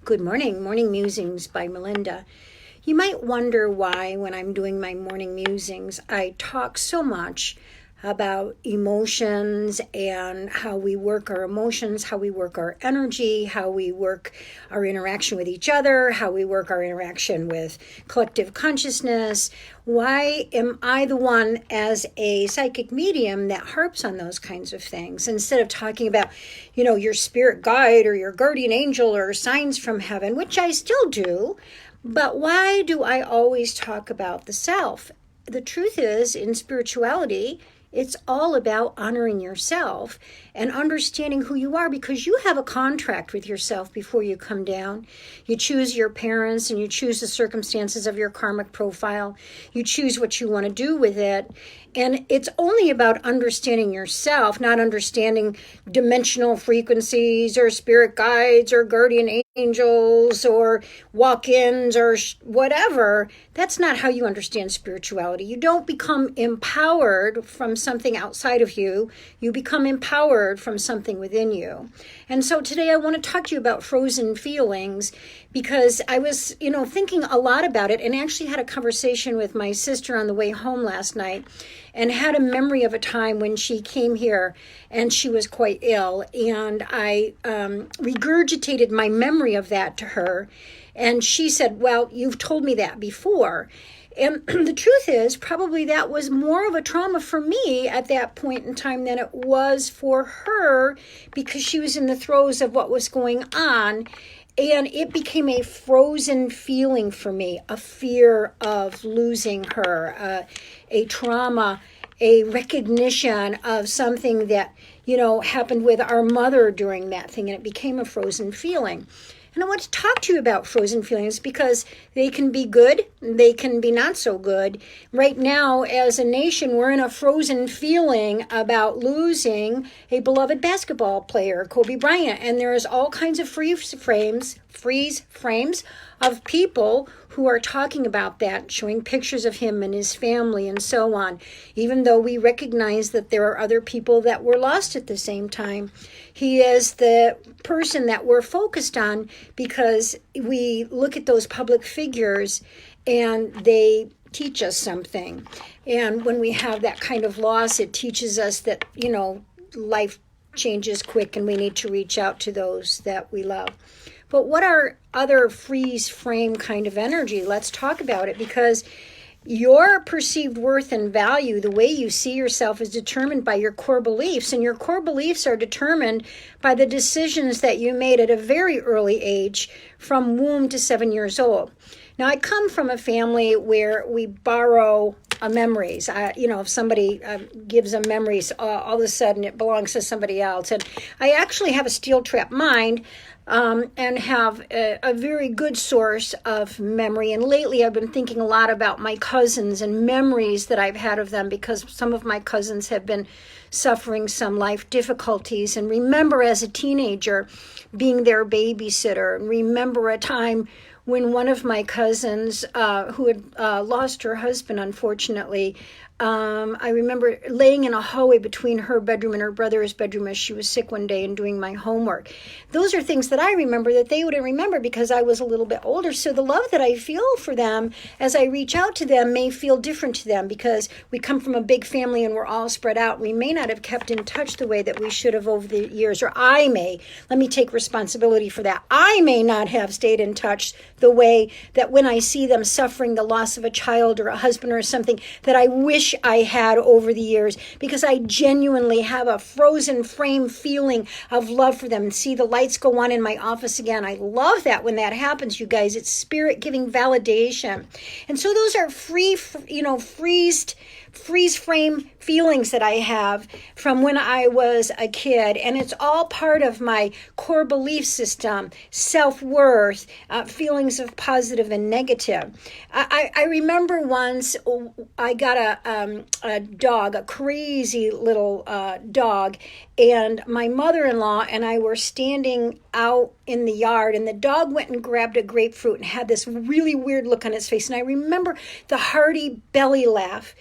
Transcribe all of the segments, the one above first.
Good morning, Morning Musings by Melinda. You might wonder why, when I'm doing my morning musings, I talk so much about emotions and how we work our emotions, how we work our energy, how we work our interaction with each other, how we work our interaction with collective consciousness. Why am I the one as a psychic medium that harps on those kinds of things instead of talking about, your spirit guide or your guardian angel or signs from heaven, which I still do. But why do I always talk about the self? The truth is, in spirituality, it's all about honoring yourself and understanding who you are, because you have a contract with yourself before you come down. You choose your parents and you choose the circumstances of your karmic profile. You choose what you want to do with it. And it's only about understanding yourself, not understanding dimensional frequencies or spirit guides or guardian angels or walk-ins or whatever. That's not how you understand spirituality. You don't become empowered from something outside of you. You become empowered from something within you. And so today I want to talk to you about frozen feelings, because I was, thinking a lot about it, and actually had a conversation with my sister on the way home last night, and had a memory of a time when she came here and she was quite ill. And I regurgitated my memory of that to her. And she said, well, you've told me that before. And the truth is, probably that was more of a trauma for me at that point in time than it was for her, because she was in the throes of what was going on. And it became a frozen feeling for me, a fear of losing her, a trauma, a recognition of something that, happened with our mother during that thing. And it became a frozen feeling. And I want to talk to you about frozen feelings because they can be good, they can be not so good. Right now, as a nation, we're in a frozen feeling about losing a beloved basketball player, Kobe Bryant. And there's all kinds of freeze frames of people who are talking about that, showing pictures of him and his family and so on, even though we recognize that there are other people that were lost at the same time. He is the person that we're focused on because we look at those public figures and they teach us something. And when we have that kind of loss, it teaches us that, life changes quick and we need to reach out to those that we love. But what are other freeze frame kind of energy? Let's talk about it, because your perceived worth and value, the way you see yourself, is determined by your core beliefs. And your core beliefs are determined by the decisions that you made at a very early age, from womb to 7 years old. Now, I come from a family where we borrow memories. If somebody gives them memories, all of a sudden it belongs to somebody else. And I actually have a steel trap mind. And have a very good source of memory. And lately I've been thinking a lot about my cousins and memories that I've had of them, because some of my cousins have been suffering some life difficulties. And remember, as a teenager, being their babysitter. And remember a time when one of my cousins, who had lost her husband, unfortunately, I remember laying in a hallway between her bedroom and her brother's bedroom as she was sick one day and doing my homework. Those are things that I remember that they wouldn't remember because I was a little bit older. So the love that I feel for them as I reach out to them may feel different to them, because we come from a big family and we're all spread out. We may not have kept in touch the way that we should have over the years, or let me take responsibility for that. I may not have stayed in touch the way that when I see them suffering the loss of a child or a husband or something, that I wish I had over the years, because I genuinely have a frozen frame feeling of love for them. And see the lights go on in my office again. I love that when that happens, you guys. It's spirit giving validation. And so those are freeze frame feelings that I have from when I was a kid. And it's all part of my core belief system, self-worth, feelings of positive and negative. I remember once I got a dog, a crazy little dog, and my mother-in-law and I were standing out in the yard, and the dog went and grabbed a grapefruit and had this really weird look on its face. And I remember the hearty belly laugh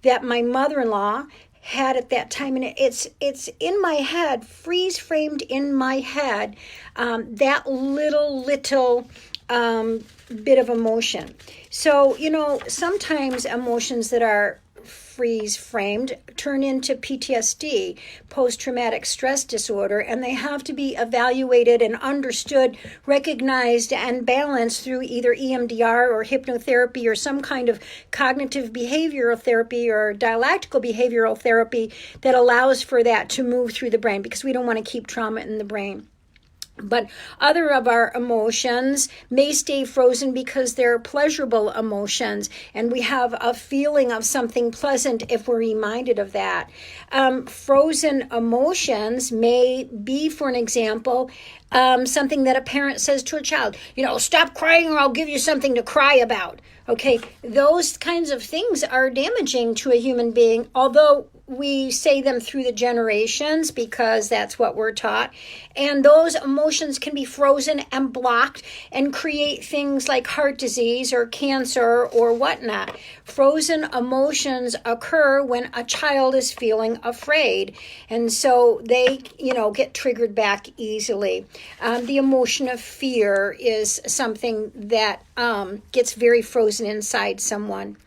that my mother-in-law had at that time, and it's in my head, freeze framed in my head, that little bit of emotion. So, sometimes emotions that are freeze framed turn into PTSD, post-traumatic stress disorder, and they have to be evaluated and understood, recognized, and balanced through either EMDR or hypnotherapy or some kind of cognitive behavioral therapy or dialectical behavioral therapy that allows for that to move through the brain, because we don't want to keep trauma in the brain. But other of our emotions may stay frozen because they're pleasurable emotions, and we have a feeling of something pleasant if we're reminded of that. Frozen emotions may be, for an example, something that a parent says to a child, stop crying or I'll give you something to cry about. Okay, those kinds of things are damaging to a human being, although we say them through the generations because that's what we're taught. And those emotions can be frozen and blocked and create things like heart disease or cancer or whatnot. Frozen emotions occur when a child is feeling afraid. And so they, get triggered back easily. The emotion of fear is something that gets very frozen inside someone.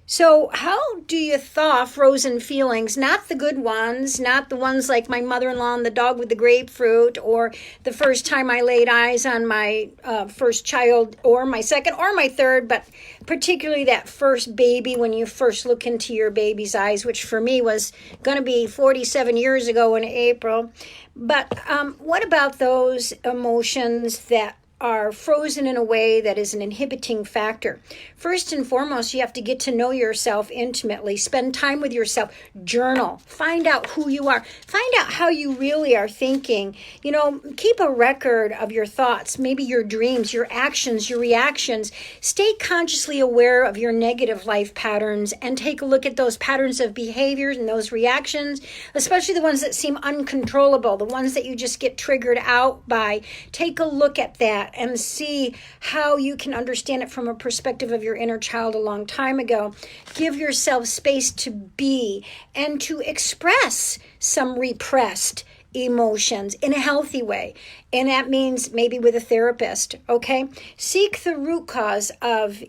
So how do you thaw frozen feelings? Not the good ones, not the ones like my mother-in-law and the dog with the grapefruit, or the first time I laid eyes on my first child, or my second or my third, but particularly that first baby when you first look into your baby's eyes, which for me was going to be 47 years ago in April. But what about those emotions that are frozen in a way that is an inhibiting factor? First and foremost, you have to get to know yourself intimately. Spend time with yourself. Journal. Find out who you are. Find out how you really are thinking. Keep a record of your thoughts, maybe your dreams, your actions, your reactions. Stay consciously aware of your negative life patterns and take a look at those patterns of behaviors and those reactions, especially the ones that seem uncontrollable, the ones that you just get triggered out by. Take a look at that and see how you can understand it from a perspective of your inner child a long time ago. Give yourself space to be and to express some repressed emotions in a healthy way. And that means maybe with a therapist, okay? Seek the root cause of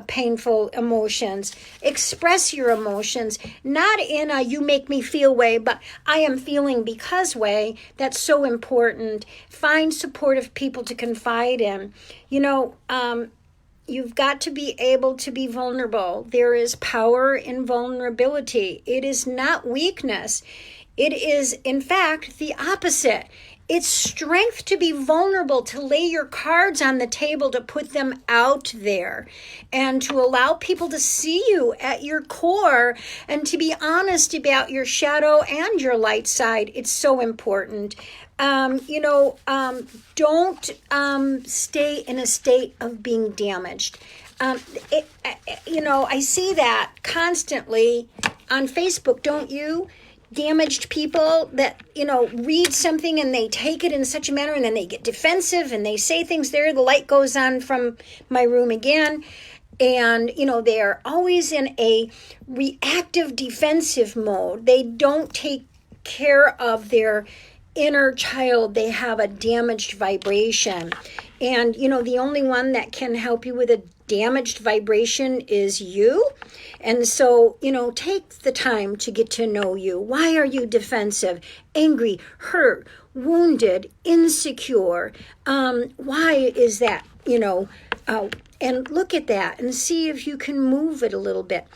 painful emotions. Express your emotions, not in a you make me feel way, but I am feeling because way. That's so important. Find supportive people to confide in. You've got to be able to be vulnerable. There is power in vulnerability. It is not weakness. It is, in fact, the opposite. It's strength to be vulnerable, to lay your cards on the table, to put them out there, and to allow people to see you at your core, and to be honest about your shadow and your light side. It's so important. Don't stay in a state of being damaged. I see that constantly on Facebook, don't you? Damaged people that, read something and they take it in such a manner and then they get defensive and they say things there. The light goes on from my room again. And, they are always in a reactive defensive mode. They don't take care of their inner child. They have a damaged vibration. And, the only one that can help you with a damaged vibration is you. And so, take the time to get to know you. Why are you defensive, angry, hurt, wounded, insecure? Why is that, and look at that and see if you can move it a little bit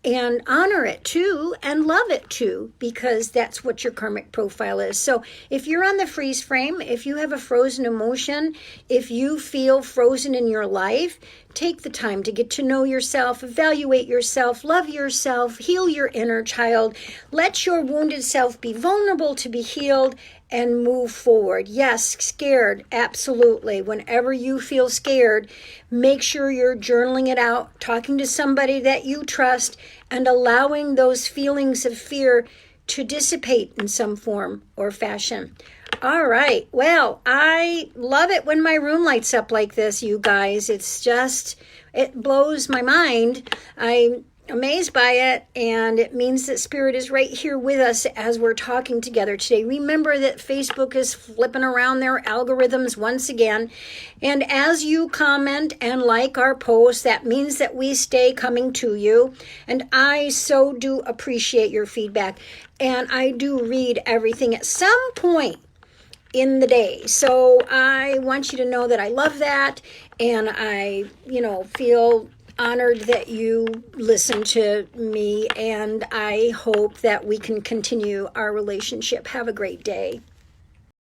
and honor it too and love it too, because that's what your karmic profile is. So if you're on the freeze frame, if you have a frozen emotion, if you feel frozen in your life, take the time to get to know yourself, evaluate yourself, love yourself, heal your inner child. Let your wounded self be vulnerable to be healed and move forward. Yes, scared, absolutely. Whenever you feel scared, make sure you're journaling it out, talking to somebody that you trust, and allowing those feelings of fear to dissipate in some form or fashion. All right. Well, I love it when my room lights up like this, you guys. It blows my mind. I amazed by it, and it means that Spirit is right here with us as we're talking together today. Remember that Facebook is flipping around their algorithms once again, and as you comment and like our posts, that means that we stay coming to you, and I so do appreciate your feedback, and I do read everything at some point in the day. So I want you to know that I love that, and I, feel honored that you listen to me, and I hope that we can continue our relationship. Have a great day.